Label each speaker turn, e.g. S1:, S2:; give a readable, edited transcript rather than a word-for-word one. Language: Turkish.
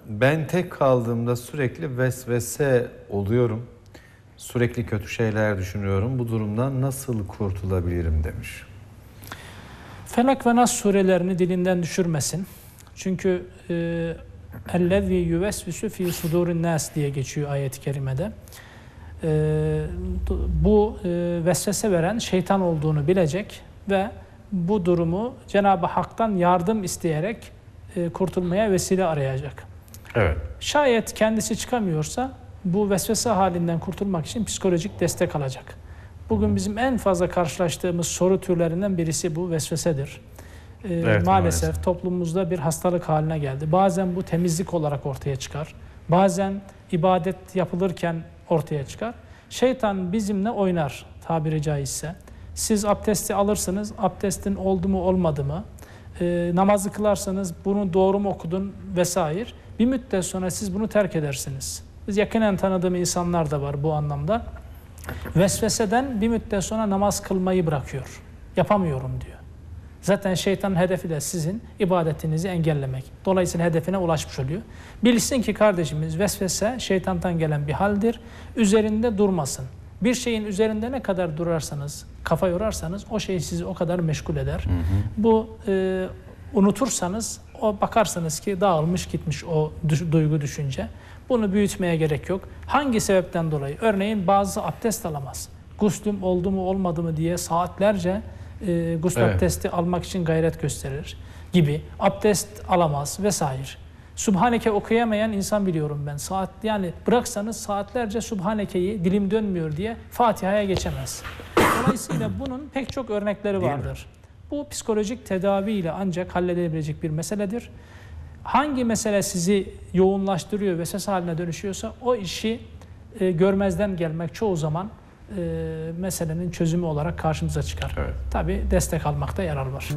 S1: Ben tek kaldığımda sürekli vesvese oluyorum. Sürekli kötü şeyler düşünüyorum. Bu durumdan nasıl kurtulabilirim demiş.
S2: Felak ve Nas surelerini dilinden düşürmesin. Çünkü اَلَّذ۪ي يُوَسْوِسُ ف۪ي صُدُورِ النَّاسِ diye geçiyor ayet-i kerimede. Bu vesvese veren şeytan olduğunu bilecek ve bu durumu Cenab-ı Hak'tan yardım isteyerek kurtulmaya vesile arayacak.
S1: Evet.
S2: Şayet kendisi çıkamıyorsa bu vesvese halinden kurtulmak için psikolojik destek alacak. Bugün bizim en fazla karşılaştığımız soru türlerinden birisi bu vesvesedir.
S1: Evet,
S2: maalesef toplumumuzda bir hastalık haline geldi. Bazen bu temizlik olarak ortaya çıkar. Bazen ibadet yapılırken ortaya çıkar. Şeytan bizimle oynar tabiri caizse. Siz abdesti alırsınız, abdestin oldu mu olmadı mı? Namazı kılarsanız bunu doğru mu okudun vesaire. Bir müddet sonra siz bunu terk edersiniz. Biz yakinen tanıdığım insanlar da var bu anlamda. Vesveseden bir müddet sonra namaz kılmayı bırakıyor. Yapamıyorum diyor. Zaten şeytanın hedefi de sizin ibadetinizi engellemek. Dolayısıyla hedefine ulaşmış oluyor. Bilsin ki kardeşimiz vesvese şeytandan gelen bir haldir. Üzerinde durmasın. Bir şeyin üzerinde ne kadar durarsanız, kafa yorarsanız o şey sizi o kadar meşgul eder. Bu unutursanız o bakarsınız ki dağılmış gitmiş o duygu düşünce. Bunu büyütmeye gerek yok. Hangi sebepten dolayı? Örneğin bazı abdest alamaz. Guslüm oldu mu olmadı mı diye saatlerce gusül abdesti almak için gayret gösterir gibi. Abdest alamaz vesaire. Subhaneke okuyamayan insan biliyorum ben. Yani bıraksanız saatlerce Subhaneke'yi dilim dönmüyor diye Fatiha'ya geçemez. Dolayısıyla bunun pek çok örnekleri vardır. Bu psikolojik tedaviyle ancak halledilebilecek bir meseledir. Hangi mesele sizi yoğunlaştırıyor ve ses haline dönüşüyorsa o işi görmezden gelmek çoğu zaman meselenin çözümü olarak karşımıza çıkar. Evet. Tabii destek almakta yarar var.